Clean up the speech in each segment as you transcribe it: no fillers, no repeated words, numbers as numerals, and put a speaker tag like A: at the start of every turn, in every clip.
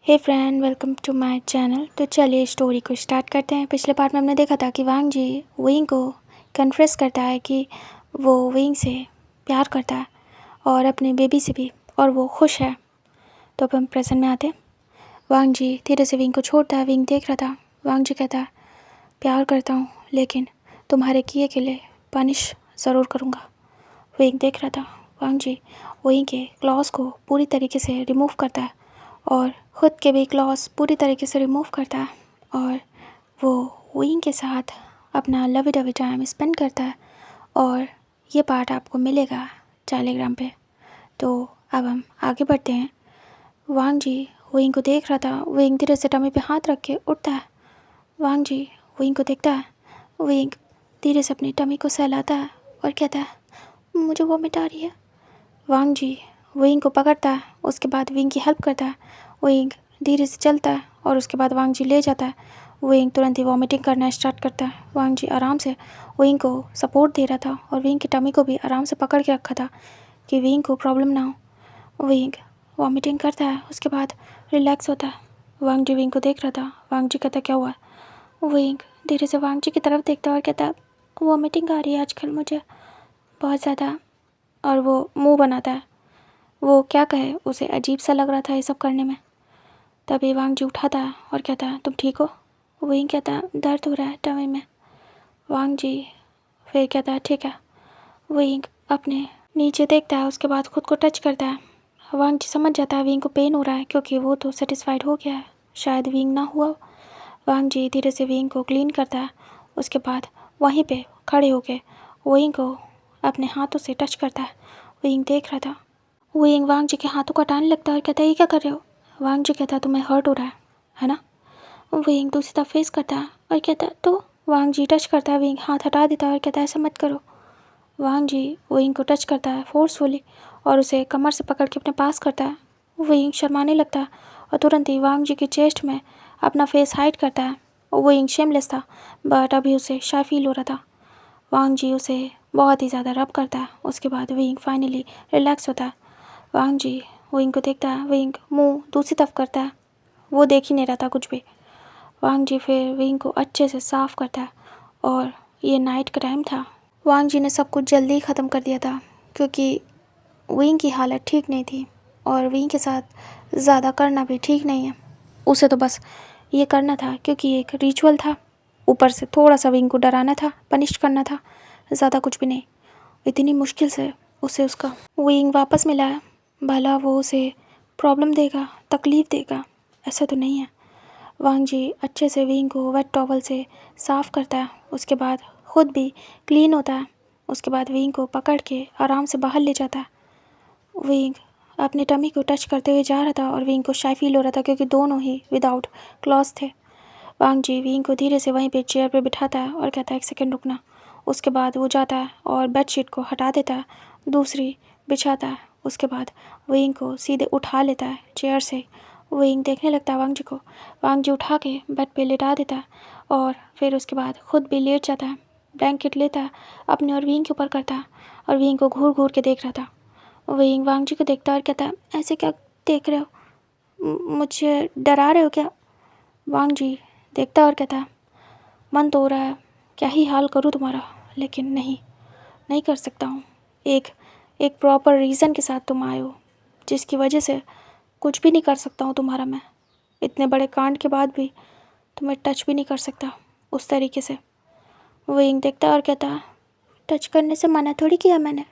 A: Hey friend, welcome to my channel. तो चलिए story को स्टार्ट करते हैं। पिछले पार्ट में हमने देखा था कि वांग जी विंग को कन्फेस करता है कि वो विंग से प्यार करता है और अपने बेबी से भी, और वो खुश है। तो अब हम प्रेजेंट में आते हैं। वांग जी धीरे से विंग को छोड़ता है। विंग देख रहा था। वांग जी कहता है, प्यार करता हूँ लेकिन तुम्हारे किए के लिए पनिश ज़रूर करूँगा। विंग देख रहा था। वांग जी विंग के क्लॉज को पूरी तरीके से रिमूव करता है और ख़ुद के भी क्लॉज पूरी तरीके से रिमूव करता है और वो विंग के साथ अपना लवी डवी टाइम स्पेंड करता है। और ये पार्ट आपको मिलेगा टेलीग्राम पे। तो अब हम आगे बढ़ते हैं। वांग जी विंग को देख रहा था। विंग धीरे से टमी पे हाथ रख के उठता है। वांग जी विंग को देखता है। विंग धीरे से अपनी टमी को सहलाता है और कहता है, मुझे वॉमिट आ रही है। वांग जी विंग को पकड़ता है। उसके बाद विंग की हेल्प करता है। विंग धीरे से चलता है और उसके बाद वांग जी ले जाता है। विंग तुरंत ही वॉमिटिंग करना स्टार्ट करता है। वांग जी आराम से विंग को सपोर्ट दे रहा था और विंग की टमी को भी आराम से पकड़ के रखा था कि विंग को प्रॉब्लम ना हो। विंग वॉमिटिंग करता है, उसके बाद रिलैक्स होता है। वांग जी विंग को देख रहा था। वांग जी कहता, क्या हुआ? विंग धीरे से वांग जी की तरफ देखता है और कहता, वॉमिटिंग आ रही है आजकल मुझे बहुत ज़्यादा। और वो मुँह बनाता है। वो क्या कहे, उसे अजीब सा लग रहा था ये सब करने में। तभी वांग जी उठाता है और कहता है, तुम ठीक हो? विंग कहता है, दर्द हो रहा है टमी में। वांग जी फिर कहता है, ठीक है। विंग अपने नीचे देखता है, उसके बाद खुद को टच करता है। वांग जी समझ जाता है विंग को पेन हो रहा है क्योंकि वो तो सेटिस्फाइड हो गया है, शायद विंग ना हुआ। वांग जी धीरे से विंग को क्लीन करता है। उसके बाद वहीं पे खड़े होके विंग को अपने हाथों से टच करता है। विंग देख रहा था। विंग वांग जी के हाथों को हटाने लगता है और कहता है, ये क्या कर रहे हो? वांग जी कहता है, तुम्हें हर्ट हो रहा है ना? विंग दूसरी तरफ फेस करता है और कहता है, तो वांग जी टच करता है। विंग हाथ हटा देता है और कहता है, ऐसा मत करो। वांग जी विंग को टच करता है फोर्सफुली और उसे कमर से पकड़ के अपने पास करता है। विंग शर्माने लगता है और तुरंत ही वांग जी की चेस्ट में अपना फेस हाइड करता है। विंग शेमलेस था बट अभी उसे शाय फील हो रहा था। वांग जी उसे बहुत ही ज़्यादा रब करता है। उसके बाद विंग फाइनली रिलैक्स होता है। वांग जी विंग को देखता है। विंग मुंह दूसरी तरफ करता है, वो देख ही नहीं रहा था कुछ भी। वांग जी फिर विंग को अच्छे से साफ़ करता है और ये नाइट का टाइम था। वांग जी ने सब कुछ जल्दी ही ख़त्म कर दिया था क्योंकि विंग की हालत ठीक नहीं थी और विंग के साथ ज़्यादा करना भी ठीक नहीं है। उसे तो बस ये करना था क्योंकि एक रिचुअल था, ऊपर से थोड़ा सा विंग को डराना था, पनिश करना था, ज़्यादा कुछ भी नहीं। इतनी मुश्किल से उसे उसका विंग वापस मिला है। भला वो उसे प्रॉब्लम देगा, तकलीफ़ देगा? ऐसा तो नहीं है। वांग जी अच्छे से विंग को वेट टॉवल से साफ़ करता है। उसके बाद ख़ुद भी क्लीन होता है। उसके बाद विंग को पकड़ के आराम से बाहर ले जाता है। विंग अपने टमी को टच करते हुए जा रहा था और विंग को शाय फील हो रहा था क्योंकि दोनों ही विदाउट क्लॉथ थे। वांग जी विंग को धीरे से वहीं पे चेयर पे बिठाता है और कहता है, एक सेकंड रुकना। उसके बाद वो जाता है और बेडशीट को हटा देता है, दूसरी बिछाता है। उसके बाद विंग को सीधे उठा लेता है चेयर से। विंग देखने लगता है वांग जी को। वांग जी उठा के बेड पे लेटा देता है और फिर उसके बाद खुद भी लेट जाता है। ब्लैंकेट लेता है अपने और विंग के ऊपर करता है और विंग को घूर घूर के देख रहा था। विंग वांग जी को देखता है और कहता है, ऐसे क्या देख रहे हो? मुझे डरा रहे हो क्या? वांग जी देखता है और कहता है, मन तो हो रहा है क्या ही हाल करूँ तुम्हारा, लेकिन नहीं कर सकता हूँ। एक प्रॉपर रीज़न के साथ तुम आए हो जिसकी वजह से कुछ भी नहीं कर सकता हूँ तुम्हारा मैं। इतने बड़े कांड के बाद भी तुम्हें टच भी नहीं कर सकता उस तरीके से। विंग देखता है और कहता है, टच करने से मना थोड़ी किया मैंने,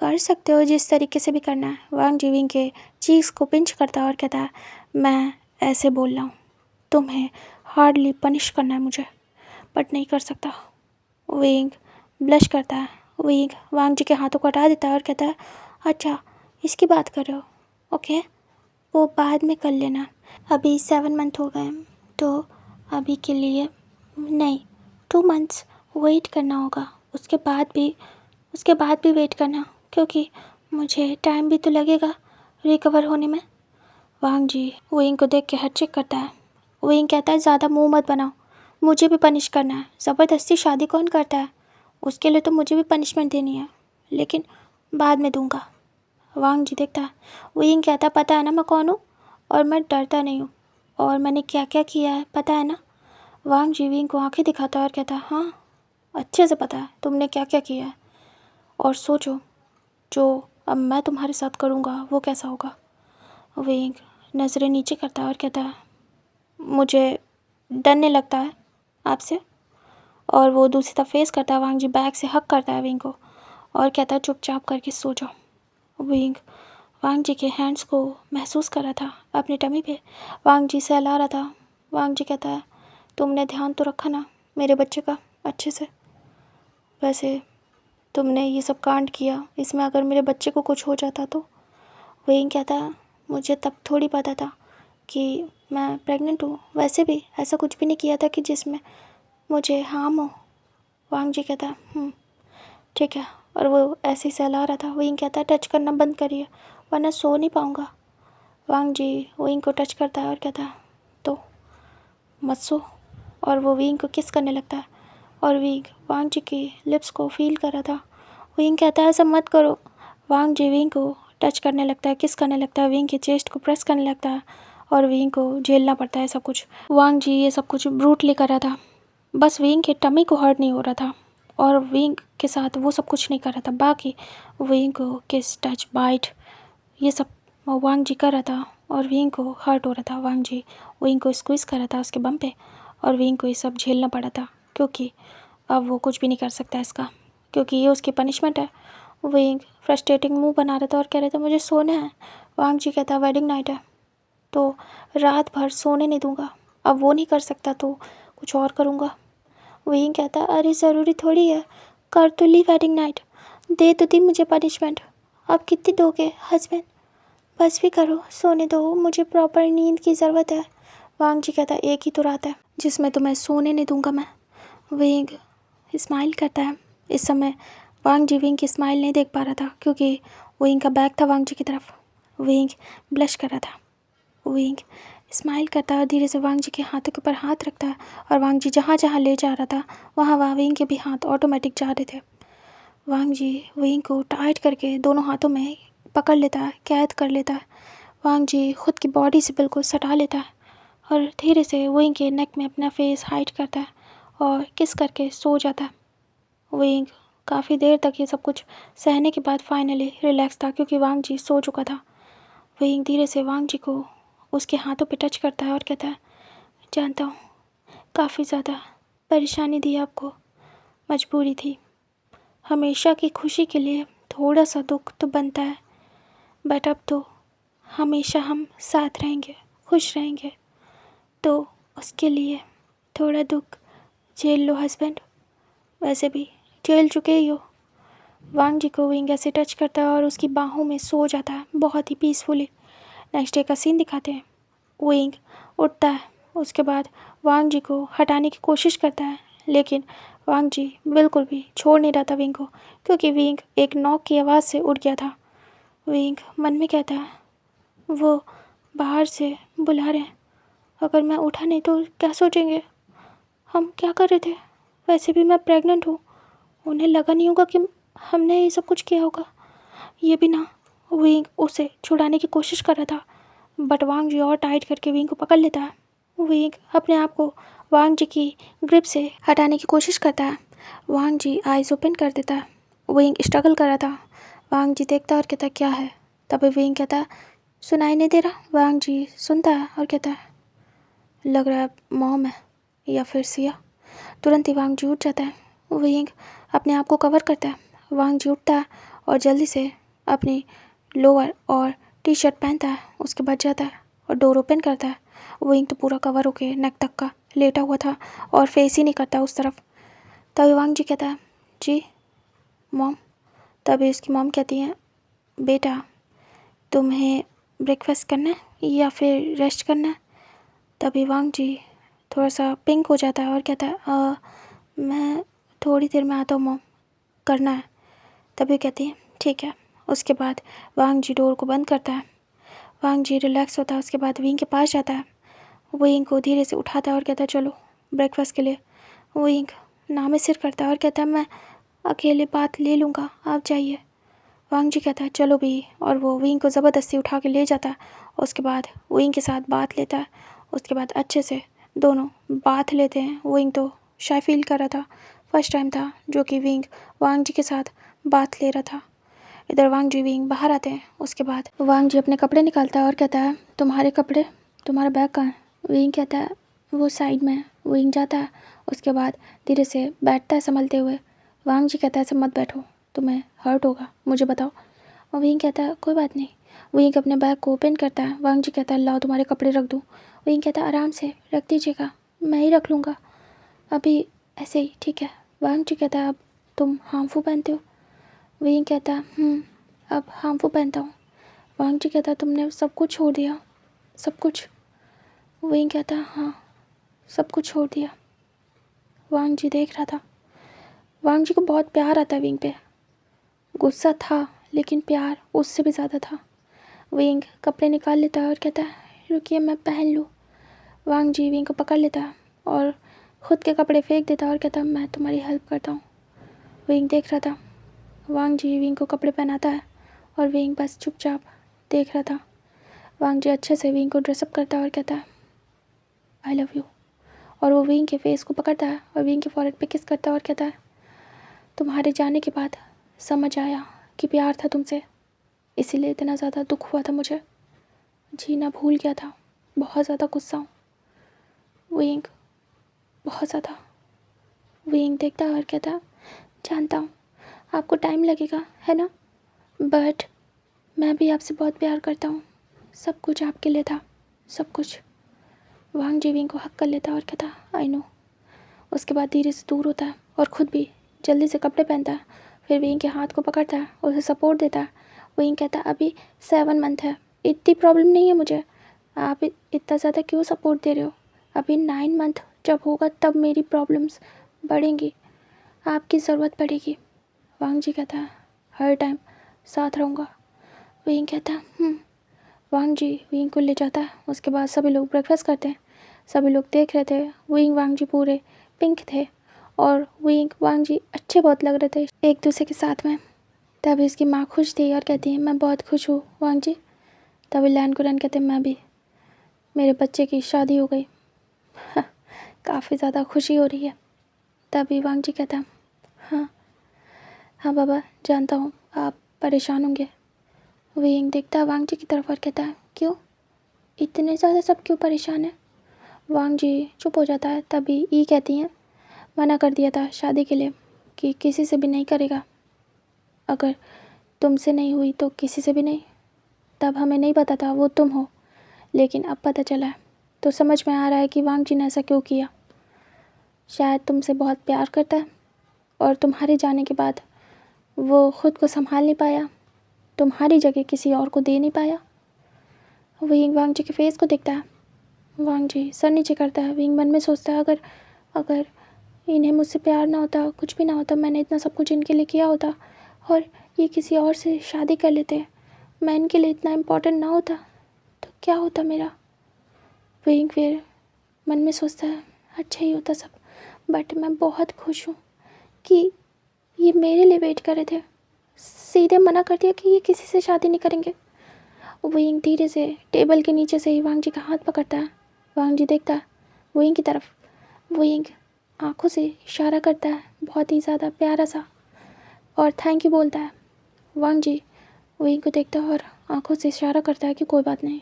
A: कर सकते हो जिस तरीके से भी करना है। वांग जी विंग के चीक्स को पिंच करता है और कहता है, मैं ऐसे बोल रहा हूँ, तुम्हें हार्डली पनिश करना है मुझे, बट नहीं कर सकता। विंग ब्लश करता है। विंग वांग जी के हाथों को हटा देता है और कहता है, अच्छा इसकी बात कर रहे हो, ओके, वो बाद में कर लेना। अभी 7 मंथ हो गए तो अभी के लिए नहीं, 2 मंथ्स वेट करना होगा। उसके बाद भी वेट करना क्योंकि मुझे टाइम भी तो लगेगा रिकवर होने में। वांग जी विंग को देख के हेड चेक करता है। विंग कहता है, ज़्यादा मुंह मत बनाओ, मुझे भी पनिश करना है। ज़बरदस्ती शादी कौन करता है? उसके लिए तो मुझे भी पनिशमेंट देनी है, लेकिन बाद में दूंगा। वांग जी देखता है। विंग कहता है, पता है ना मैं कौन हूँ और मैं डरता नहीं हूँ, और मैंने क्या क्या किया है पता है ना। वांग जी विंग को आंखें दिखाता है और कहता है हाँ अच्छे से पता है तुमने क्या क्या किया है। और सोचो जो अब मैं तुम्हारे साथ करूँगा वो कैसा होगा। विंग नज़रें नीचे करता है और कहता है मुझे डरने लगता है आपसे। और वो दूसरी तरफ फेस करता है। वांग जी बैग से हक करता है विंग को और कहता है चुपचाप करके सो जाओ। विंग वांग जी के हैंड्स को महसूस कर रहा था अपनी टमी पे। वांग जी सहला रहा था। वांग जी कहता है तुमने ध्यान तो रखा ना मेरे बच्चे का अच्छे से। वैसे तुमने ये सब कांड किया इसमें अगर मेरे बच्चे को कुछ हो जाता तो। विंग कहता है मुझे तब थोड़ी पता था कि मैं प्रेग्नेंट हूँ। वैसे भी ऐसा कुछ भी नहीं किया था कि जिसमें मुझे हार्म हो। वांग जी कहता है ठीक है। और वो ऐसे ही सहला रहा था। विंग कहता है टच करना बंद करिए वरना सो नहीं पाऊँगा। वांग जी विंग को टच करता है और कहता है तो मत सो। और वो विंग को किस करने लगता है और विंग वांग जी की लिप्स को फील कर रहा था। विंग कहता है ऐसा मत करो। वांग जी विंग को टच करने लगता है किस करने लगता है विंग के चेस्ट को प्रेस करने लगता है और विंग को झेलना पड़ता है सब कुछ। वांग जी ये सब कुछ ब्रूटली कर रहा था। बस विंग के टमी को हर्ट नहीं हो रहा था और विंग के साथ वो सब कुछ नहीं कर रहा था। बाकी विंग को किस टच बाइट ये सब वांग जी कर रहा था और विंग को हर्ट हो रहा था। वांग जी विंग को स्क्वीज़ कर रहा था उसके बम पे और विंग को ये सब झेलना पड़ा था क्योंकि अब वो कुछ भी नहीं कर सकता इसका क्योंकि ये उसकी पनिशमेंट है। विंग फ्रस्ट्रेटिंग मुंह बना रहा था और कह रहा था मुझे सोना है। वांग जी कहता वेडिंग नाइट है तो रात भर सोने नहीं दूंगा। अब वो नहीं कर सकता तो कुछ और करूँगा। विंग कहता अरे ज़रूरी थोड़ी है कर तो ली वेडिंग नाइट दे तो दी मुझे पनिशमेंट अब कितनी दोगे हस्बैंड बस भी करो सोने दो मुझे प्रॉपर नींद की ज़रूरत है। वांग जी कहता एक ही तो रात है जिसमें तुम्हें सोने नहीं दूंगा मैं। विंग स्माइल करता है। इस समय वांग जी विंग की स्माइल नहीं देख पा रहा था क्योंकि विंग का बैग था वांग जी की तरफ। विंग ब्लश कर रहा था। विंग स्माइल करता है धीरे से वांग जी के हाथों के ऊपर हाथ रखता है और वांग जी जहाँ जहाँ ले जा रहा था वहाँ विंग के भी हाथ ऑटोमेटिक जा रहे थे। वांग जी विंग को टाइट करके दोनों हाथों में पकड़ लेता है कैद कर लेता है। वांग जी खुद की बॉडी से बिल्कुल सटा लेता है और धीरे से विंग के नेक में अपना फेस हाइड करता है और किस करके सो जाता है। विंग काफ़ी देर तक ये सब कुछ सहने के बाद फाइनली रिलैक्स था क्योंकि वांग जी सो चुका था। विंग धीरे से वांग जी को उसके हाथों पे टच करता है और कहता है जानता हूँ काफ़ी ज़्यादा परेशानी दी आपको मजबूरी थी। हमेशा की खुशी के लिए थोड़ा सा दुख तो बनता है बट अब तो हमेशा हम साथ रहेंगे खुश रहेंगे तो उसके लिए थोड़ा दुख झेल लो हस्बैंड। वैसे भी झेल चुके ही हो। वांग जी को विंग ऐसे टच करता है और उसकी बाहों में सो जाता है बहुत ही पीसफुली। नेक्स्ट डे का सीन दिखाते हैं। विंग उठता है उसके बाद वांग जी को हटाने की कोशिश करता है लेकिन वांग जी बिल्कुल भी छोड़ नहीं रहा था विंग को क्योंकि विंग एक नॉक की आवाज़ से उठ गया था। विंग मन में कहता है वो बाहर से बुला रहे हैं अगर मैं उठा नहीं तो क्या सोचेंगे हम क्या कर रहे थे। वैसे भी मैं प्रेग्नेंट हूँ उन्हें लगा नहीं होगा कि हमने ये सब कुछ किया होगा। ये भी ना विंग उसे छुड़ाने की कोशिश कर रहा था बट वांग जी और टाइट करके विंग को पकड़ लेता है। विंग अपने आप को वांग जी की ग्रिप से हटाने की कोशिश करता है। वांग जी आइज़ ओपन कर देता है। विंग स्ट्रगल कर रहा था। वांग जी देखता और कहता क्या है। तभी विंग कहता सुनाई नहीं दे रहा। वांग जी सुनता है और कहता है लग रहा है मॉम है या फिर सिया। तुरंत ही वांग जी उठ जाता है। विंग अपने आप को कवर करता है। वांग जी उठता है और जल्दी से अपनी लोअर और टी शर्ट पहनता है उसके बाद जाता है और डोर ओपन करता है। विंग तो पूरा कवर होके नेक तक का लेटा हुआ था और फेस ही नहीं करता उस तरफ। तभी वांग जी कहता है जी मॉम। तभी उसकी मॉम कहती है बेटा तुम्हें ब्रेकफास्ट करना है या फिर रेस्ट करना है। तभी वांग जी थोड़ा सा पिंक हो जाता है और कहता है मैं थोड़ी देर में आता हूँ मॉम करना है। तभी कहती है ठीक है। उसके बाद वांग जी डोर को बंद करता है। वांग जी रिलैक्स होता है उसके बाद विंग के पास जाता है। विंग को धीरे से उठाता है और कहता है चलो ब्रेकफास्ट के लिए। विंग नामे सिर करता है और कहता है मैं अकेले बात ले लूँगा आप जाइए। वांग जी कहता है चलो भी और वो विंग को ज़बरदस्ती उठा के ले जाता है। उसके बाद विंग के साथ बात लेता है। उसके बाद अच्छे से दोनों बात लेते हैं। विंग तो शाय फील कर रहा था, फर्स्ट टाइम था जो कि विंग वांग जी के साथ बात ले रहा था। इधर वांग जी विंग बाहर आते हैं। उसके बाद वांग जी अपने कपड़े निकालता है और कहता है तुम्हारे कपड़े, तुम्हारा बैग कहाँ है? विंग कहता है वो साइड में है। विंग जाता है, उसके बाद धीरे से बैठता है संभलते हुए। वांग जी कहता है ऐसे मत बैठो, तुम्हें हर्ट होगा, मुझे बताओ। और विंग कहता है कोई बात नहीं। विंग अपने बैग को ओपन करता है। वांग जी कहता है लाओ तुम्हारे कपड़े रख दूँ। विंग कहता है आराम से रख दीजिएगा, मैं ही रख लूँगा अभी, ऐसे ही ठीक है। वांग जी कहता है अब तुम हार्मफू पहनते हो? विंग कहता है अब हार्मफू पहनता हूँ। वांग जी कहता है तुमने सब कुछ छोड़ दिया? सब कुछ? विंग कहता है हाँ, सब कुछ छोड़ दिया। वांग जी देख रहा था। वांग जी को बहुत प्यार आता है विंग पे। गुस्सा था लेकिन प्यार उससे भी ज़्यादा था। विंग कपड़े निकाल लेता है और कहता है रुकिए मैं पहन लूँ। वांग जी विंग को पकड़ लेता है और ख़ुद के कपड़े फेंक देता है और कहता है मैं तुम्हारी हेल्प करता हूँ। विंग देख रहा था। वांग जी विंग को कपड़े पहनाता है और विंग बस चुपचाप देख रहा था। वांग जी अच्छे से विंग को ड्रेसअप करता है और कहता है आई लव यू। और वो विंग के फेस को पकड़ता है और विंग के फॉरहेड पे किस करता है और कहता है तुम्हारे जाने के बाद समझ आया कि प्यार था तुमसे, इसीलिए इतना ज़्यादा दुख हुआ था मुझे, जीना भूल गया था, बहुत ज़्यादा गुस्सा हूँ। विंग बहुत ज़्यादा। विंग देखता है और कहता है जानता हूँ आपको टाइम लगेगा है ना, बट मैं भी आपसे बहुत प्यार करता हूँ, सब कुछ आपके लिए था, सब कुछ। वांग जी विंग को हक कर लेता है और कहता आई नो। उसके बाद धीरे से दूर होता है और ख़ुद भी जल्दी से कपड़े पहनता है। फिर विंग के हाथ को पकड़ता है, उसे सपोर्ट देता है। विंग कहता है अभी 7 मंथ है, इतनी प्रॉब्लम नहीं है मुझे, आप इतना ज़्यादा क्यों सपोर्ट दे रहे हो? अभी 9 मंथ जब होगा तब मेरी प्रॉब्लम्स बढ़ेंगी, आपकी ज़रूरत पड़ेगी। वांग जी कहता है हर टाइम साथ रहूँगा। विंग कहता है वांग जी विंग को ले जाता है। उसके बाद सभी लोग ब्रेकफास्ट करते हैं। सभी लोग देख रहे थे विंग वांग जी पूरे पिंक थे और विंग वांग जी अच्छे बहुत लग रहे थे एक दूसरे के साथ में। तभी उसकी माँ खुश थी और कहती है मैं बहुत खुश हूँ वांग जी। तभी लैन कुरन कहते मैं भी, मेरे बच्चे की शादी हो गई, काफ़ी ज़्यादा खुशी हो रही है। तभी वांग जी कहता है हाँ हाँ बाबा जानता हूँ आप परेशान होंगे। विंग देखता है वांग जी की तरफ और कहता है क्यों, इतने ज़्यादा सब क्यों परेशान है? वांग जी चुप हो जाता है। तभी ई कहती हैं मना कर दिया था शादी के लिए कि किसी से भी नहीं करेगा, अगर तुमसे नहीं हुई तो किसी से भी नहीं। तब हमें नहीं पता था वो तुम हो, लेकिन अब पता चला है तो समझ में आ रहा है कि वांग जी ने ऐसा क्यों किया। शायद तुमसे बहुत प्यार करता है और तुम्हारे जाने के बाद वो ख़ुद को संभाल नहीं पाया, तुम्हारी जगह किसी और को दे नहीं पाया। विंग वांग जी के फेस को देखता है। वांग जी सर नीचे करता है। विंग मन में सोचता है अगर इन्हें मुझसे प्यार ना होता, कुछ भी ना होता, मैंने इतना सब कुछ इनके लिए किया होता और ये किसी और से शादी कर लेते, मैं इनके लिए इतना इम्पोर्टेंट ना होता तो क्या होता मेरा। विंग फिर मन में सोचता है अच्छा ही होता सब, बट मैं बहुत खुश हूँ कि ये मेरे लिए वेट कर रहे थे, सीधे मना कर दिया कि ये किसी से शादी नहीं करेंगे। विंग धीरे से टेबल के नीचे से ही वांग जी का हाथ पकड़ता है। वांग जी देखता है विंग की तरफ। विंग आँखों से इशारा करता है बहुत ही ज़्यादा प्यारा सा और थैंक यू बोलता है। वांग जी विंग को देखता है और आँखों से इशारा करता है कि कोई बात नहीं।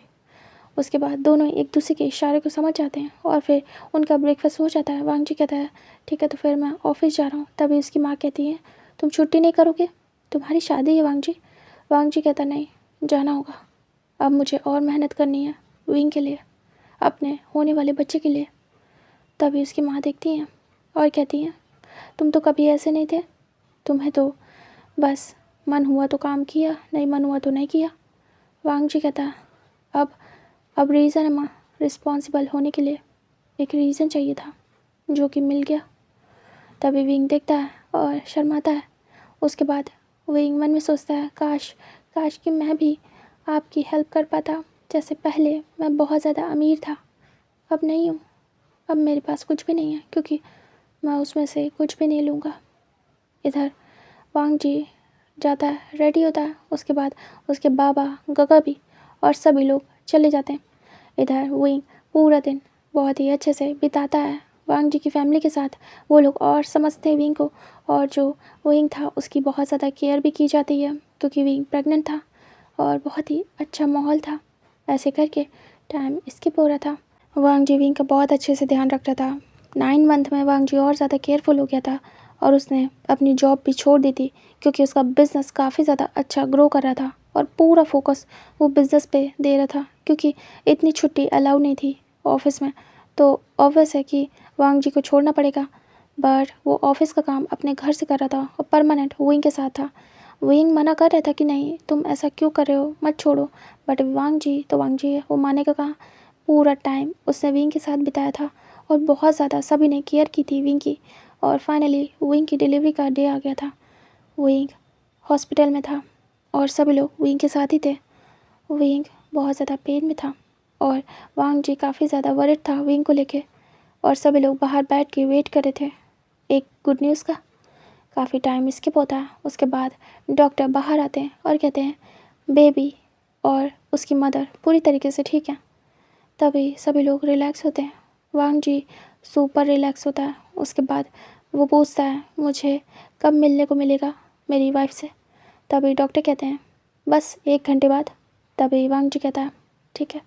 A: उसके बाद दोनों एक दूसरे के इशारे को समझ जाते हैं और फिर उनका ब्रेकफास्ट हो जाता है। वांग जी कहता है ठीक है तो फिर मैं ऑफिस जा रहा हूँ। तभी उसकी माँ कहती है तुम छुट्टी नहीं करोगे, तुम्हारी शादी है वांग जी। वांग जी कहता नहीं, जाना होगा, अब मुझे और मेहनत करनी है विंग के लिए, अपने होने वाले बच्चे के लिए। तभी उसकी माँ देखती हैं और कहती हैं तुम तो कभी ऐसे नहीं थे, तुम्हें तो बस मन हुआ तो काम किया, नहीं मन हुआ तो नहीं किया। वांग जी कहता है अब रीज़न है माँ, रिस्पॉन्सिबल होने के लिए एक रीज़न चाहिए था जो कि मिल गया। तभी विंग देखता है और शर्माता है। उसके बाद विंग मन में सोचता है काश कि मैं भी आपकी हेल्प कर पाता, जैसे पहले मैं बहुत ज़्यादा अमीर था, अब नहीं हूँ, अब मेरे पास कुछ भी नहीं है क्योंकि मैं उसमें से कुछ भी नहीं लूँगा। इधर वांग जी जाता है, रेडी होता है। उसके बाद उसके बाबा गगा भी और सभी लोग चले जाते हैं। इधर विंग पूरा दिन बहुत ही अच्छे से बिताता है वांग जी की फैमिली के साथ। वो लोग और समझते हैं विंग को, और जो विंग था उसकी बहुत ज़्यादा केयर भी की जाती है क्योंकि विंग प्रेग्नेंट था, और बहुत ही अच्छा माहौल था। ऐसे करके टाइम स्किप हो रहा था। वांग जी विंग का बहुत अच्छे से ध्यान रख रहा था। 9 मंथ में वांग जी और ज़्यादा केयरफुल हो गया था, और उसने अपनी जॉब भी छोड़ दी थी क्योंकि उसका बिज़नेस काफ़ी ज़्यादा अच्छा ग्रो कर रहा था, और पूरा फोकस वो बिज़नेस पे दे रहा था क्योंकि इतनी छुट्टी अलाउ नहीं थी ऑफिस में। तो ऑब्वियस है कि वांग जी को छोड़ना पड़ेगा, बट वो ऑफिस का काम अपने घर से कर रहा था और परमानेंट विंग के साथ था। विंग मना कर रहा था कि नहीं तुम ऐसा क्यों कर रहे हो, मत छोड़ो, बट वांग जी तो वांग जी है, वो मानेगा कहाँ। पूरा टाइम उसने विंग के साथ बिताया था, और बहुत ज़्यादा सभी ने केयर की थी विंग की। और फाइनली विंग की डिलीवरी का डे आ गया था। विंग हॉस्पिटल में था और सभी लोग विंग के साथ ही थे। विंग बहुत ज़्यादा पेन में था, और वांग जी काफ़ी ज़्यादा वरिड था विंग को लेके, और सभी लोग बाहर बैठ के वेट कर रहे थे एक गुड न्यूज़ का। काफ़ी टाइम स्किप होता है, उसके बाद डॉक्टर बाहर आते हैं और कहते हैं बेबी और उसकी मदर पूरी तरीके से ठीक है। तभी सभी लोग रिलैक्स होते हैं। वांग जी सुपर रिलैक्स होता है। उसके बाद वो पूछता है मुझे कब मिलने को मिलेगा मेरी वाइफ से। तभी डॉक्टर कहते हैं बस 1 घंटे बाद। तभी वांग जी कहता है ठीक है।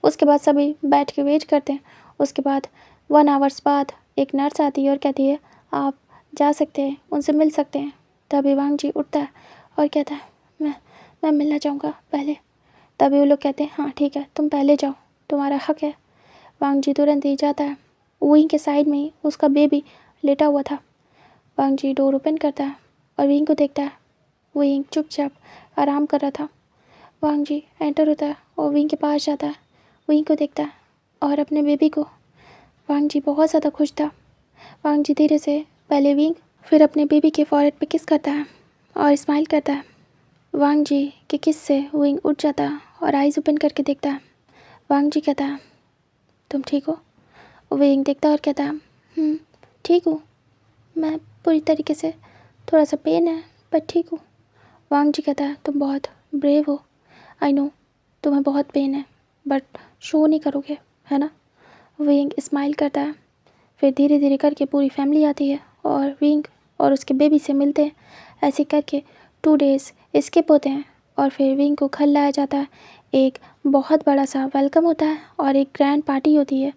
A: उसके बाद सभी बैठ के वेट करते हैं। उसके बाद 1 आवर्स बाद एक नर्स आती है और कहती है आप जा सकते हैं, उनसे मिल सकते हैं। तभी वांग जी उठता है और कहता है मैं मिलना चाहूँगा पहले। तभी वो लोग कहते हैं हाँ ठीक है, तुम पहले जाओ, तुम्हारा हक है। वांग जी तुरंत ही जाता है। विंग के साइड में ही उसका बेबी लेटा हुआ था। वांग जी डोर ओपन करता है और विंग को देखता है। विंग चुपचाप आराम कर रहा था। वांग जी एंटर होता है और विंग के पास जाता है, विंग को देखता है और अपने बेबी को। वांग जी बहुत ज़्यादा खुश था। वांग जी धीरे से पहले विंग फिर अपने बेबी के फॉरहेड पे किस करता है और स्माइल करता है। वांग जी के किस से विंग उठ जाता है और आइज़ ओपन करके देखता है। वांग जी कहता है तुम ठीक हो? विंग देखता है और कहता है ठीक हूँ, मैं पूरी तरीके से, थोड़ा सा पेन है पर ठीक हूँ। वांग जी कहता है तुम बहुत ब्रेव हो, आई नो तुम्हें बहुत पेन है बट शो नहीं करोगे है ना। विंग स्माइल करता है। फिर धीरे धीरे करके पूरी फैमिली आती है और विंग और उसके बेबी से मिलते हैं। ऐसे करके 2 डेज़ स्किप होते हैं, और फिर विंग को घर लाया जाता है। एक बहुत बड़ा सा वेलकम होता है और एक ग्रैंड पार्टी होती है।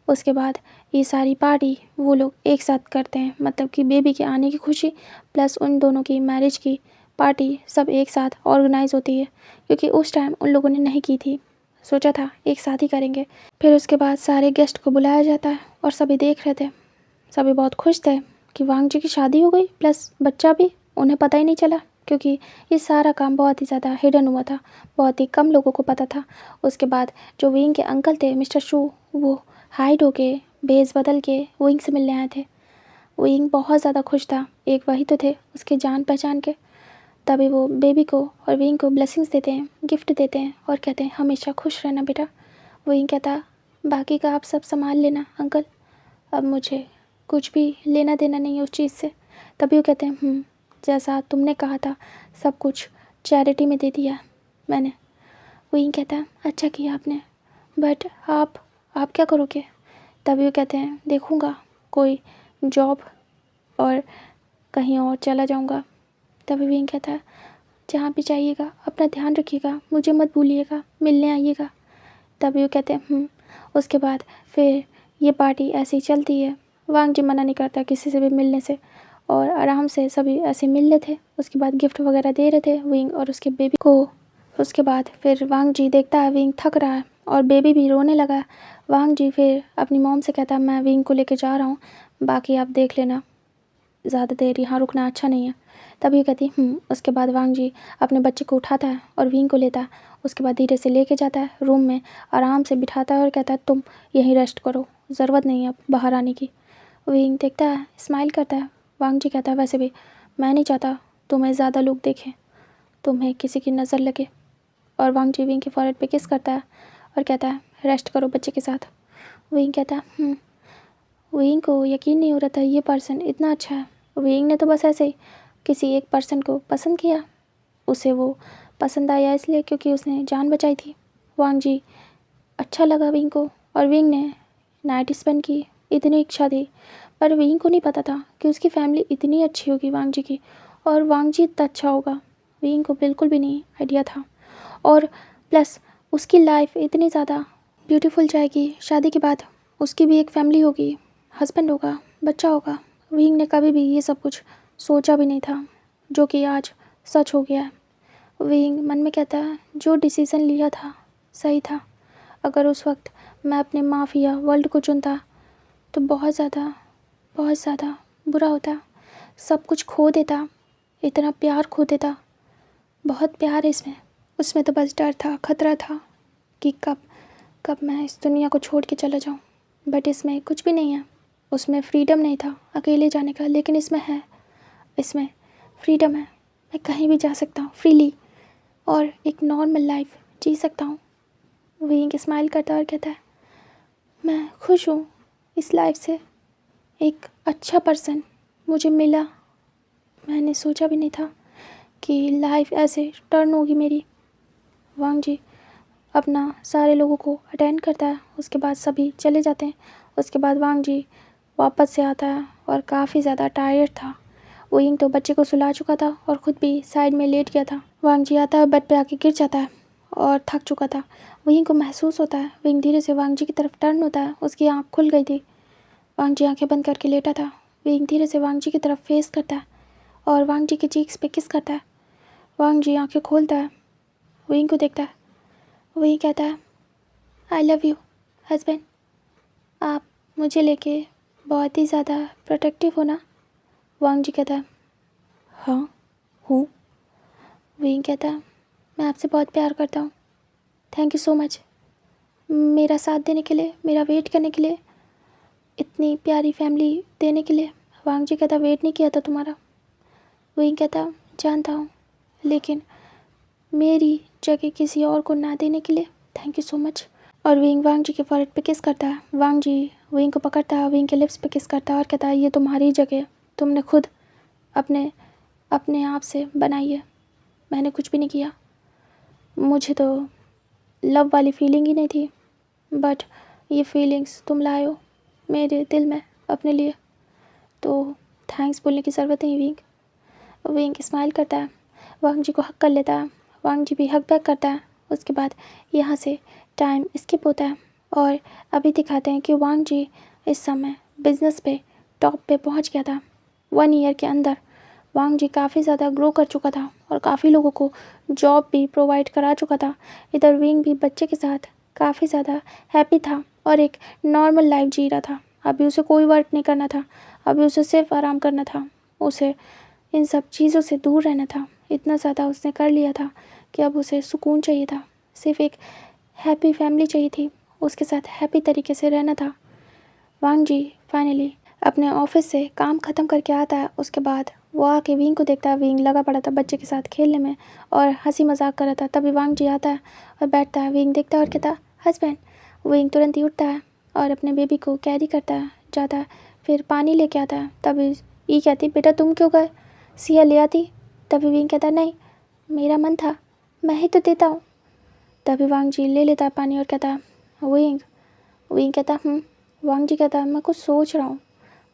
A: उसके बाद ये सारी पार्टी वो लोग एक साथ करते हैं, मतलब कि बेबी के आने की खुशी प्लस उन दोनों की मैरिज की पार्टी सब एक साथ ऑर्गेनाइज होती है, क्योंकि उस टाइम उन लोगों ने नहीं की थी, सोचा था एक साथ ही करेंगे। फिर उसके बाद सारे गेस्ट को बुलाया जाता है और सभी देख रहे थे। सभी बहुत खुश थे कि वांग जी की शादी हो गई प्लस बच्चा भी, उन्हें पता ही नहीं चला क्योंकि ये सारा काम बहुत ही ज़्यादा हिडन हुआ था, बहुत ही कम लोगों को पता था। उसके बाद जो विंग के अंकल थे मिस्टर शू, वो हाइड होके भेस बदल के विंग से मिलने आए थे। विंग बहुत ज़्यादा खुश था, एक वही तो थे उसके जान पहचान के। तभी वो बेबी को और विंग को ब्लेसिंग्स देते हैं, गिफ्ट देते हैं और कहते हैं हमेशा खुश रहना बेटा। विंग कहता बाकी का आप सब संभाल लेना अंकल, अब मुझे कुछ भी लेना देना नहीं है उस चीज़ से। तभी वो कहते हैं जैसा तुमने कहा था सब कुछ चैरिटी में दे दिया मैंने। विंग कहता है अच्छा किया आपने, बट आप क्या करोगे? तभी वो कहते हैं देखूँगा कोई जॉब और कहीं और चला जाऊँगा। तभी विंग कहता है जहाँ भी जाइएगा अपना ध्यान रखिएगा, मुझे मत भूलिएगा, मिलने आइएगा। तभी वो कहते हैं उसके बाद फिर ये पार्टी ऐसे ही चलती है। वांग जी मना नहीं करता किसी से भी मिलने से, और आराम से सभी ऐसे मिल रहे थे। उसके बाद गिफ्ट वगैरह दे रहे थे विंग और उसके बेबी को। उसके बाद फिर वांग जी देखता है विंग थक रहा है और बेबी भी रोने लगा है। वांग जी फिर अपनी मॉम से कहता है मैं विंग को लेके जा रहा हूँ, बाकी आप देख लेना, ज़्यादा देर यहाँ रुकना अच्छा नहीं है। तभी कहती उसके बाद वांग जी अपने बच्चे को उठाता है और विंग को लेता है। उसके बाद धीरे से लेके जाता है रूम में, आराम से बिठाता है और कहता है तुम यहीं रेस्ट करो, ज़रूरत नहीं है अब बाहर आने की। विंग देखता है, स्माइल करता है। वांग जी कहता है वैसे भी मैं नहीं चाहता तुम्हें ज़्यादा लोग देखें, तुम्हें किसी की नज़र लगे। और वांग जी विंग के फॉरहेड पे किस करता है और कहता है रेस्ट करो बच्चे के साथ। विंग कहता है विंग को यकीन नहीं हो रहा था ये पर्सन इतना अच्छा है। विंग ने तो बस ऐसे ही किसी एक पर्सन को पसंद किया, उसे वो पसंद आया इसलिए क्योंकि उसने जान बचाई थी। वांग जी अच्छा लगा विंग को और विंग ने नाइट स्पेंड की। इतनी इच्छा थी, पर विंग को नहीं पता था कि उसकी फैमिली इतनी अच्छी होगी वांग जी की, और वांग जी इतना अच्छा होगा। विंग को बिल्कुल भी नहीं आइडिया था। और प्लस उसकी लाइफ इतनी ज़्यादा ब्यूटीफुल जाएगी। शादी के बाद उसकी भी एक फैमिली होगी, हस्बैंड होगा, बच्चा होगा। विंग ने कभी भी ये सब कुछ सोचा भी नहीं था, जो कि आज सच हो गया है। विंग मन में कहता है, जो डिसीज़न लिया था सही था। अगर उस वक्त मैं अपने माफिया वर्ल्ड को चुनता तो बहुत ज़्यादा बुरा होता। सब कुछ खो देता, इतना प्यार खो देता। बहुत प्यार है इसमें। उसमें तो बस डर था, खतरा था कि कब मैं इस दुनिया को छोड़ के चला जाऊँ। बट इसमें कुछ भी नहीं है। उसमें फ्रीडम नहीं था अकेले जाने का, लेकिन इसमें है। इसमें फ्रीडम है। मैं कहीं भी जा सकता हूँ फ्रीली और एक नॉर्मल लाइफ जी सकता हूँ। विंग स्माइल करता और कहता है, मैं खुश हूँ इस लाइफ से। एक अच्छा पर्सन मुझे मिला। मैंने सोचा भी नहीं था कि लाइफ ऐसे टर्न होगी मेरी। वांग जी अपना सारे लोगों को अटेंड करता है, उसके बाद सभी चले जाते हैं। उसके बाद वांग जी वापस से आता है और काफ़ी ज़्यादा टायर्ड था। विंग तो बच्चे को सुला चुका था और ख़ुद भी साइड में लेट गया था। वांग जी आता है, बेड पे आके गिर जाता है और थक चुका था। विंग को महसूस होता है। विंग धीरे से वांग जी की तरफ टर्न होता है। उसकी आँख खुल गई थी। वांग जी आँखें बंद करके लेटा था। विंग धीरे से वांग जी की तरफ फेस करता है और वांग जी के चीक्स पे किस करता है। वांग जी आँखें खोलता है, विंग को देखता है। वही कहता है, आई लव यू हस्बैंड। आप मुझे लेके बहुत ही ज़्यादा प्रोटेक्टिव हो ना। वांग जी कहता है, हाँ हूँ। विंग कहता है, मैं आपसे बहुत प्यार करता हूँ। थैंक यू सो मच मेरा साथ देने के लिए, मेरा वेट करने के लिए, इतनी प्यारी फैमिली देने के लिए। वांग जी कहता, वेट नहीं किया था तुम्हारा। विंग कहता, जानता हूँ, लेकिन मेरी जगह किसी और को ना देने के लिए थैंक यू सो मच। और विंग वांग जी के फॉरहेड पे किस करता है। वांग जी विंग को पकड़ता है, विंग के लिप्स पे किस करता है और कहता है, ये तुम्हारी जगह, तुमने खुद अपने आप से बनाई है। मैंने कुछ भी नहीं किया। मुझे तो लव वाली फीलिंग ही नहीं थी, बट ये फीलिंग्स तुम लाए हो मेरे दिल में अपने लिए, तो थैंक्स बोलने की ज़रूरत नहीं। विंग स्माइल करता है, वांग जी को हक कर लेता है। वांग जी भी हक बैक करता है। उसके बाद यहाँ से टाइम स्किप होता है और अभी दिखाते हैं कि वांग जी इस समय बिज़नेस पे टॉप पे पहुँच गया था। 1 ईयर के अंदर वांग जी काफ़ी ज़्यादा ग्रो कर चुका था और काफ़ी लोगों को जॉब भी प्रोवाइड करा चुका था। इधर विंग भी बच्चे के साथ काफ़ी ज़्यादा हैप्पी था और एक नॉर्मल लाइफ जी रहा था। अभी उसे कोई वर्क नहीं करना था, अभी उसे सिर्फ आराम करना था। उसे इन सब चीज़ों से दूर रहना था। इतना ज़्यादा उसने कर लिया था कि अब उसे सुकून चाहिए था। सिर्फ एक हैप्पी फैमिली चाहिए थी, उसके साथ हैप्पी तरीके से रहना था। वांग जी फाइनली अपने ऑफिस से काम ख़त्म करके आता है। उसके बाद वो आके विंग को देखता है। विंग लगा पड़ा था बच्चे के साथ खेलने में और हंसी मजाक कर रहा था। तभी वांग जी आता है और बैठता है। विंग देखता है और कहता है, हस्बैंड। विंग तुरंत ही उठता है और अपने बेबी को कैरी करता है, जाता है, फिर पानी लेके आता है। तभी ये कहती, बेटा तुम क्यों गए, सिया ले आती। तभी विंग कहता, नहीं मेरा मन था, मैं ही तो देता हूँ। तभी वांग जी ले लेता है पानी और कहता है, विंग कहता, वांग जी कहता है, मैं कुछ सोच रहा हूँ।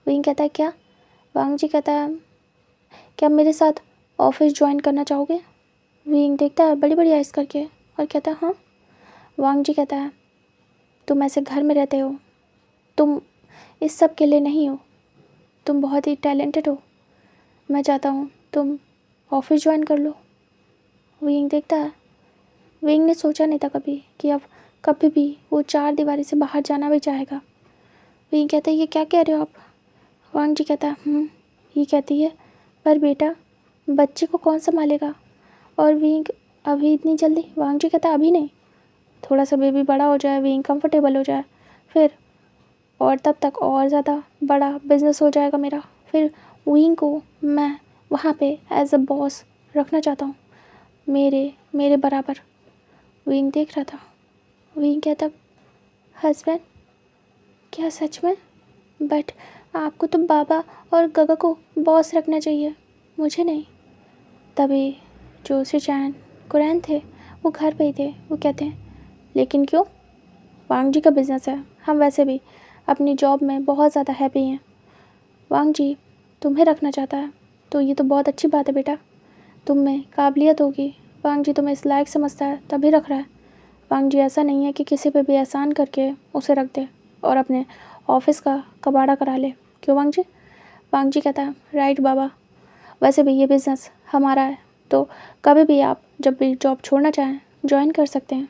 A: विंग कहता है, क्या। वांग जी कहता है, क्या मेरे साथ ऑफिस ज्वाइन करना चाहोगे। विंग देखता है बड़ी बड़ी आइस करके और कहता है, हाँ। वांग जी कहता है, तुम ऐसे घर में रहते हो, तुम इस सब के लिए नहीं हो, तुम बहुत ही टैलेंटेड हो, मैं चाहता हूँ तुम ऑफिस ज्वाइन कर लो। विंग देखता है, विंग ने सोचा नहीं था कभी कि अब कभी भी वो 4 दीवारी से बाहर जाना भी चाहेगा। विंग कहता है, ये क्या कह रहे हो आप। वांग जी कहता है, ये कहती है, पर बेटा बच्चे को कौन संभालेगा। और विंग, अभी इतनी जल्दी। वांग जी कहता है, अभी नहीं, थोड़ा सा बेबी बड़ा हो जाए, विंग कंफर्टेबल हो जाए, फिर और तब तक और ज़्यादा बड़ा बिजनेस हो जाएगा मेरा। फिर विंग को मैं वहाँ पे एज अ बॉस रखना चाहता हूँ, मेरे बराबर। विंग देख रहा था। विंग कहता, हस्बैंड क्या सच में। बट आपको तो बाबा और गगा को बॉस रखना चाहिए, मुझे नहीं। तभी जो शिचैन कुरैन थे वो घर पे ही थे। वो कहते हैं, लेकिन क्यों। वांग जी का बिज़नेस है। हम वैसे भी अपनी जॉब में बहुत ज़्यादा हैप्पी हैं। वांग जी तुम्हें रखना चाहता है तो ये तो बहुत अच्छी बात है बेटा, तुम में काबिलियत होगी। वांग जी तुम्हें इस लायक समझता है तभी रख रहा है। वांग जी ऐसा नहीं है कि किसी पे भी एहसान करके उसे रख दे और अपने ऑफिस का कबाड़ा करा ले। क्यों वांग जी? वांग जी कहता है राइट बाबा, वैसे भी ये बिज़नेस हमारा है तो कभी भी आप जब भी जॉब छोड़ना चाहें ज्वाइन कर सकते हैं,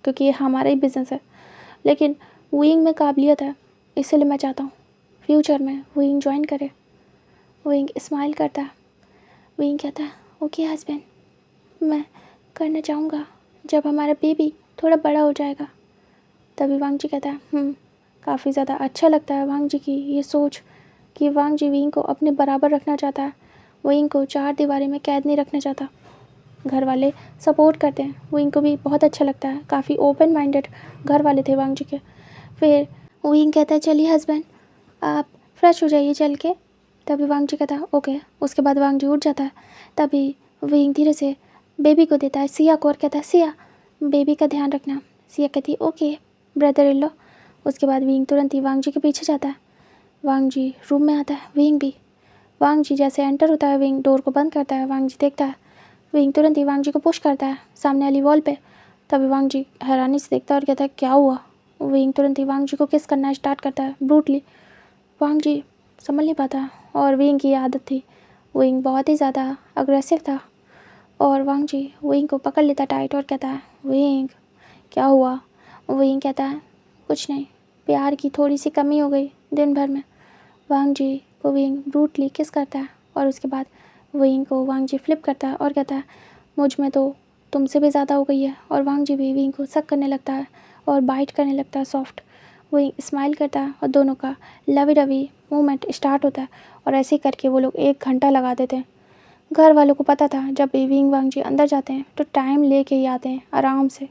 A: क्योंकि ये हमारा ही बिज़नेस है। लेकिन वुइंग में काबिलियत है, इसीलिए मैं चाहता हूँ फ्यूचर में वुइंग ज्वाइन करे। वुइंग स्माइल करता है। वुइंग कहता है ओके हस्बैंड, मैं करना चाहूँगा जब हमारा बेबी थोड़ा बड़ा हो जाएगा। तभी वांग जी कहता है काफ़ी ज़्यादा अच्छा लगता है वांग जी की ये सोच कि वांग जी वुइंग को अपने बराबर रखना चाहता है, वुइंग को चार दीवारी में कैद नहीं रखना चाहता। घर वाले सपोर्ट करते हैं, वुइंग को भी बहुत अच्छा लगता है। काफ़ी ओपन माइंडेड घर वाले थे वांग जी के। फिर वुइंग कहता है चलिए हस्बैंड आप फ्रेश हो जाइए चल के। तभी वांग जी कहता है ओके। उसके बाद वांग जी उठ जाता है। तभी वुइंग धीरे से बेबी को देता है सिया को और कहता है सिया बेबी का ध्यान रखना। सिया कहती है ओके ब्रदर इन लॉ। उसके बाद वुइंग तुरंत ही वांग जी के पीछे जाता है। वांग जी रूम में आता है, वुइंग भी। वांग जी जैसे एंटर होता है वुइंग डोर को बंद करता है। वांग जी देखता है, वुइंग तुरंत ही वांग जी को पुश करता है सामने वाली वॉल पे। तभी वांग जी हैरानी से देखता है और कहता है क्या हुआ। वुइंग तुरंत ही वांग जी को किस करना स्टार्ट करता है ब्रूटली। वांग जी समझ नहीं पाता और वुइंग की आदत थी, वुइंग बहुत ही ज़्यादा अग्रेसिव था और वांग जी वुइंग को पकड़ लेता टाइट और कहता है वुइंग क्या हुआ। वुइंग कहता है कुछ नहीं, प्यार की थोड़ी सी कमी हो गई दिन भर में। वांग जी को वुइंग ब्रूटली किस करता है और उसके बाद वुइंग को वांग जी फ्लिप करता है और कहता है मुझ में तो तुमसे भी ज़्यादा हो गई है। और वांग जी भी वुइंग को सक करने लगता है और बाइट करने लगता है सॉफ्ट। वुइंग स्माइल करता है और दोनों का लवी डवी मूवमेंट स्टार्ट होता है और ऐसे ही करके वो लोग 1 घंटा लगा देते हैं। घर वालों को पता था जब भी वुइंग वांग जी अंदर जाते हैं तो टाइम ले के ही आते हैं आराम से।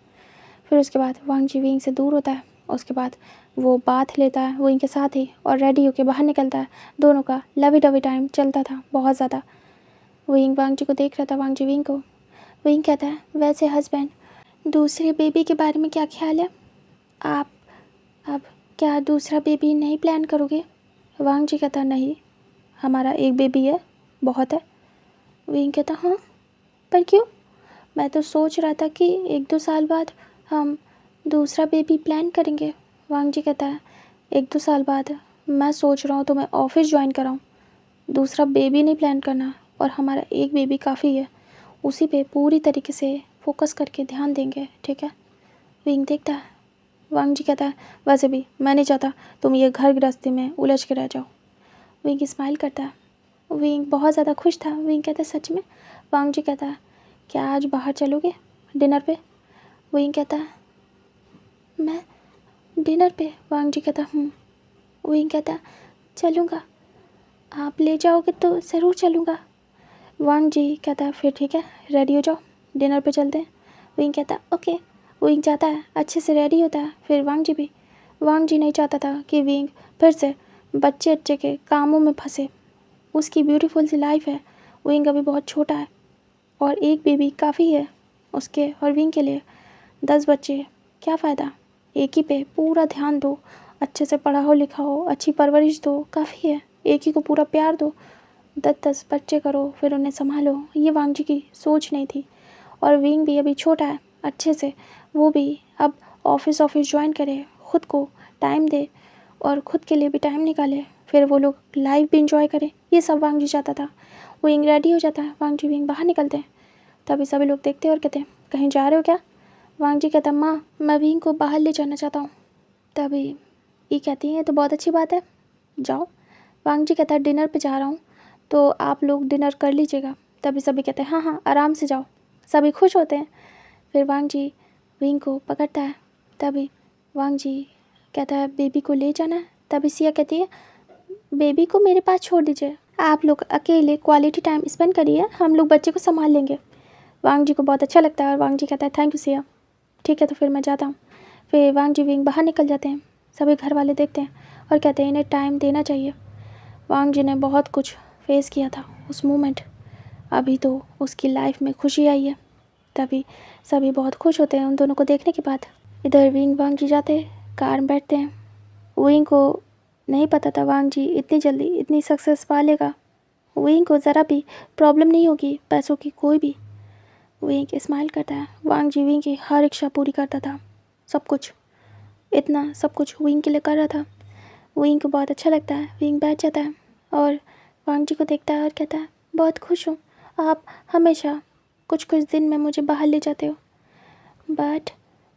A: फिर उसके बाद वांग जी वुइंग से दूर होता है। उसके बाद वो बाथ लेता है वुइंग के साथ ही और रेडी होके बाहर निकलता है। दोनों का लवी डवी टाइम चलता था बहुत ज़्यादा। वुइंग वांग जी को देख रहा था वांग जी वुइंग को। वुइंग कहता है वैसे हस्बैंड दूसरे बेबी के बारे में क्या ख्याल है, आप अब क्या दूसरा बेबी नहीं प्लान करोगे। वांग जी कहता नहीं, हमारा एक बेबी है बहुत है। वुइंग कहता हाँ पर क्यों, मैं तो सोच रहा था कि 1-2 साल बाद हम दूसरा बेबी प्लान करेंगे। वांग जी कहता है 1-2 साल बाद मैं सोच रहा हूँ तो मैं ऑफिस ज्वाइन कराऊँ, दूसरा बेबी नहीं प्लान करना और हमारा एक बेबी काफ़ी है, उसी पे पूरी तरीके से फोकस करके ध्यान देंगे ठीक है। विंग देखता है। वांग जी कहता है वैसे भी मैं नहीं चाहता तुम ये घर गृहस्थी में उलझ के रह जाओ। विंग स्माइल करता है। विंग बहुत ज़्यादा खुश था। विंग कहता है सच में। वांग जी कहता है क्या आज बाहर चलोगे डिनर पे। विंग कहता है मैं डिनर पे। वांग जी कहता विंग कहता है चलूँगा, आप ले जाओगे तो ज़रूर चलूँगा। वांग जी कहता है फिर ठीक है रेडी हो जाओ डिनर पे चलते हैं। विंग कहता है ओके। विंग जाता है अच्छे से रेडी होता है। फिर वांग जी भी। वांग जी नहीं चाहता था कि विंग फिर से बच्चे के कामों में फंसे, उसकी ब्यूटीफुल सी लाइफ है। विंग अभी बहुत छोटा है और एक बेबी काफ़ी है उसके और विंग के लिए। 10 बच्चे क्या फ़ायदा, एक ही पे पूरा ध्यान दो, अच्छे से पढ़ाओ लिखाओ, अच्छी परवरिश दो, काफ़ी है। एक ही को पूरा प्यार दो, 10-10 बच्चे करो फिर उन्हें संभालो। ये वांग जी की सोच नहीं थी। और विंग भी अभी छोटा है, अच्छे से वो भी अब ऑफिस ज्वाइन करे, ख़ुद को टाइम दे और ख़ुद के लिए भी टाइम निकाले, फिर वो लोग लाइफ भी इंजॉय करें। ये सब वांग जी चाहता था। विंग रेडी हो जाता है, वांग जी विंग बाहर निकलते हैं। तभी सभी लोग देखते हैं और कहते हैं कहीं जा रहे हो क्या। वांग जी कहता माँ मैं विंग को बाहर ले जाना चाहता हूँ। तभी ये कहती है तो बहुत अच्छी बात है जाओ। वांग जी कहता है डिनर पे जा रहा हूँ तो आप लोग डिनर कर लीजिएगा। तभी सभी कहते हैं हाँ हाँ आराम से जाओ, सभी खुश होते हैं। फिर वांग जी विंग को पकड़ता है। तभी वांग जी कहता है बेबी को ले जाना है। तभी सिया कहती है बेबी को मेरे पास छोड़ दीजिए, आप लोग अकेले क्वालिटी टाइम स्पेंड करिए, हम लोग बच्चे को संभाल लेंगे। वांग जी को बहुत अच्छा लगता है और वांग जी कहता है थैंक यू सिया, ठीक है तो फिर मैं जाता हूँ। फिर वांग जी विंग बाहर निकल जाते हैं। सभी घर वाले देखते हैं और कहते हैं इन्हें टाइम देना चाहिए। वांग जी ने बहुत कुछ फेस किया था उस मोमेंट, अभी तो उसकी लाइफ में खुशी आई है। तभी सभी बहुत खुश होते हैं उन दोनों को देखने के बाद। इधर विंग वांग जी जाते कार में बैठते हैं। विंग को नहीं पता था वांग जी इतनी जल्दी इतनी सक्सेस पा लेगा। विंग को ज़रा भी प्रॉब्लम नहीं होगी पैसों की, कोई भी। विंग स्माइल करता है। वांग जी विंग की हर इच्छा पूरी करता था, सब कुछ, इतना सब कुछ विंग के लिए कर रहा था। विंग को बहुत अच्छा लगता है। विंग बैठ जाता है और वांग जी को देखता है और कहता है, बहुत खुश हूँ, आप हमेशा कुछ कुछ दिन में मुझे बाहर ले जाते हो, बट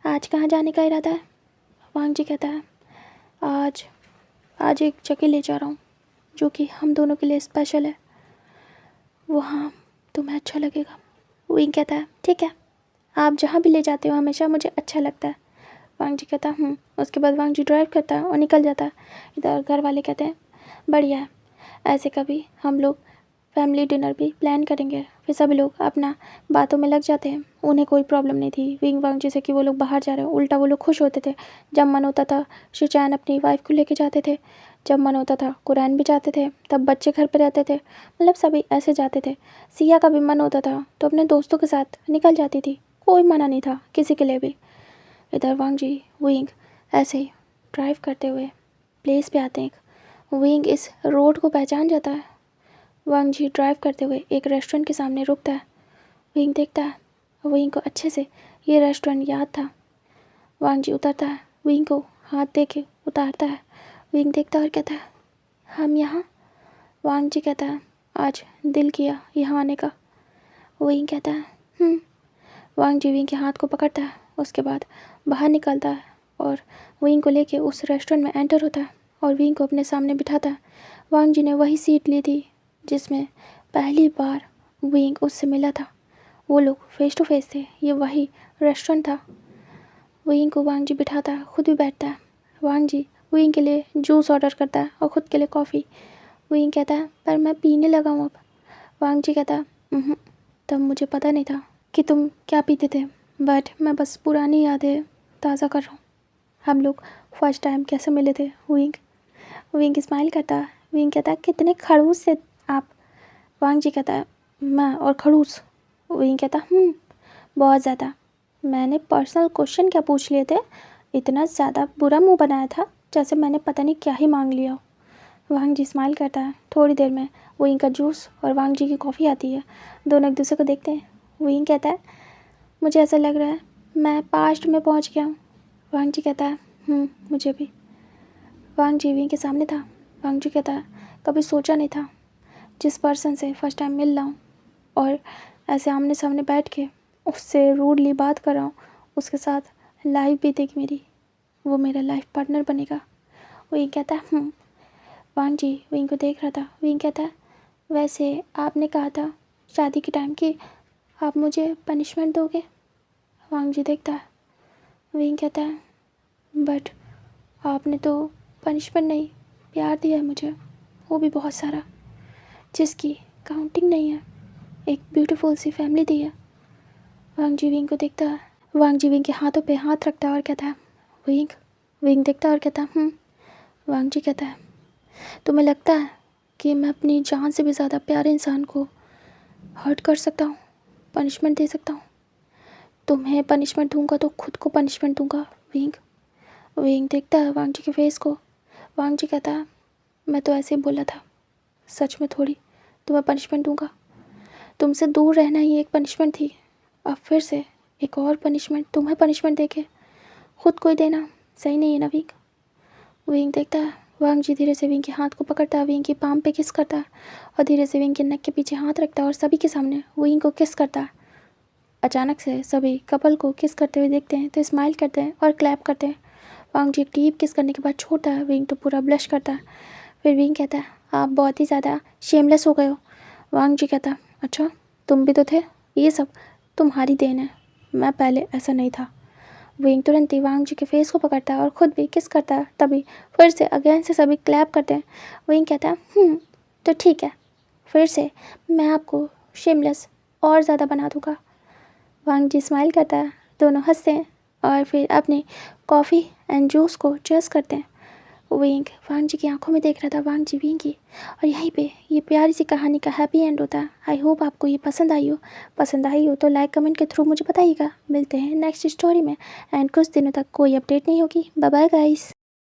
A: आज कहाँ जाने का इरादा है? वांग जी कहता है, आज एक जगह ले जा रहा हूँ जो कि हम दोनों के लिए स्पेशल है, वहाँ तुम्हें अच्छा लगेगा। विंग कहता है, ठीक है, आप जहाँ भी ले जाते हो हमेशा मुझे अच्छा लगता है। वांग जी कहता है उसके बाद वांग जी ड्राइव करता है और निकल जाता है। इधर घर वाले कहते हैं, बढ़िया है, ऐसे कभी हम लोग फैमिली डिनर भी प्लान करेंगे। फिर सभी लोग अपना बातों में लग जाते हैं। उन्हें कोई प्रॉब्लम नहीं थी विंग वांग जी से कि वो लोग बाहर जा रहे हैं, उल्टा वो लोग खुश होते थे। जब मन होता था शिचैन अपनी वाइफ को लेके जाते थे, जब मन होता था कुरैन भी जाते थे, तब बच्चे घर पे रहते थे, मतलब सभी ऐसे जाते थे। सिया का भी मन होता था तो अपने दोस्तों के साथ निकल जाती थी, कोई मना नहीं था किसी के लिए भी। इधर वांग जी विंग ऐसे ही ड्राइव करते हुए प्लेस पे आते हैं। विंग इस रोड को पहचान जाता है। वांग जी ड्राइव करते हुए एक रेस्टोरेंट के सामने रुकता है। विंग देखता है, विंग को अच्छे से ये रेस्टोरेंट याद था। वांग जी उतरता है, विंग को हाथ दे के उतारता है। विंग देखता है और कहता है, हम यहाँ? वांग जी कहता है, आज दिल किया यहाँ आने का। विंग कहता है वांग जी विंग के हाथ को पकड़ता है, उसके बाद बाहर निकलता है और विंग को लेके उस रेस्टोरेंट में एंटर होता है और विंग को अपने सामने बिठाता है। वांग जी ने वही सीट ली थी जिसमें पहली बार विंग उससे मिला था। वो लोग फेस टू फेस थे, ये वही रेस्टोरेंट था। विंग को वांग जी बिठाता है, खुद भी बैठता है। वांग जी विंग के लिए जूस ऑर्डर करता है और ख़ुद के लिए कॉफ़ी। विंग कहता है, पर मैं पीने लगा हूँ अब। वांग जी कहता है, तब मुझे पता नहीं था कि तुम क्या पीते थे, बट मैं बस पुरानी यादें ताज़ा कर रहा हूँ। हम लोग फर्स्ट टाइम कैसे मिले थे? विंग स्माइल करता है। विंग कहता है, कितने खड़ूस थे आप? वांग जी कहता है, मैं और खड़ूस? विंग कहता है, बहुत ज़्यादा। मैंने पर्सनल क्वेश्चन क्या पूछ लिए थे, इतना ज़्यादा बुरा मुंह बनाया था जैसे मैंने पता नहीं क्या ही मांग लिया हो। वांग जी स्माइल करता है। थोड़ी देर में विंग का जूस और वांग जी की कॉफ़ी आती है। दोनों एक दूसरे को देखते हैं। विंग कहता है, मुझे ऐसा लग रहा है मैं पास्ट में पहुंच गया हूँ। वांग जी कहता है, मुझे भी। वांग जी विंग के सामने था। वांग जी कहता है, कभी सोचा नहीं था जिस पर्सन से फर्स्ट टाइम मिल रहा हूँ और ऐसे आमने सामने बैठ के उससे रूडली बात कर रहा हूँ, उसके साथ लाइफ बीतेगी मेरी, वो मेरा लाइफ पार्टनर बनेगा। विंग कहता है, वांग जी विंग को देख रहा था। विंग कहता है, वैसे आपने कहा था शादी के टाइम कि आप मुझे पनिशमेंट दोगे। वांग जी देखता है। विंग कहता है, बट आपने तो पनिशमेंट नहीं, प्यार दिया है मुझे, वो भी बहुत सारा, जिसकी काउंटिंग नहीं है। एक ब्यूटीफुल सी फैमिली दी है। वांग जी विंग को देखता है। वांग जी विंग के हाथों पे हाथ रखता है और कहता है, विंग देखता है और कहता है, वांग जी कहता है, तुम्हें लगता है कि मैं अपनी जान से भी ज़्यादा प्यारे इंसान को हर्ट कर सकता हूँ, पनिशमेंट दे सकता हूँ? तुम्हें पनिशमेंट दूंगा तो खुद को पनिशमेंट दूंगा। विंग देखता है वांग जी के फेस को। वांग जी कहता है, मैं तो ऐसे ही बोला था, सच में थोड़ी तुम्हें पनिशमेंट दूंगा। तुमसे दूर रहना ही एक पनिशमेंट थी, अब फिर से एक और पनिशमेंट, तुम्हें पनिशमेंट देके खुद को ही देना सही नहीं है ना विंग देखता है। वांग जी धीरे से विंग के हाथ को पकड़ता है, विंग की पाम पे किस करता है और धीरे से विंग के नेक के पीछे हाथ रखता है और सभी के सामने विंग को किस करता है। अचानक से सभी कपल को किस करते हुए देखते हैं तो स्माइल करते हैं और क्लैप करते हैं। वांग जी डीप किस करने के बाद छोड़ता है। विंग तो पूरा ब्लश करता है। फिर विंग कहता है, आप बहुत ही ज़्यादा शेमलेस हो गए हो। वांग जी कहता है, अच्छा तुम भी तो थे, ये सब तुम्हारी देन है, मैं पहले ऐसा नहीं था। विंग तुरंत ही वांग जी के फेस को पकड़ता है और ख़ुद भी किस करता है। तभी फिर से अगेन से सभी क्लैप करते हैं। विंग कहता है, तो ठीक है, फिर से मैं आपको शेमलेस और ज़्यादा बना दूँगा। वांग जी स्माइल करता है। दोनों हंसते हैं और फिर अपनी कॉफ़ी एंड जूस को चेस करते हैं। विंग वांग जी की आंखों में देख रहा था वांग जी विंग की। और यहीं पे ये प्यारी सी कहानी का हैप्पी एंड होता है। आई होप आपको ये पसंद आई हो तो लाइक कमेंट के थ्रू मुझे बताइएगा। मिलते हैं नेक्स्ट स्टोरी में एंड कुछ दिनों तक कोई अपडेट नहीं होगी। Bye bye guys.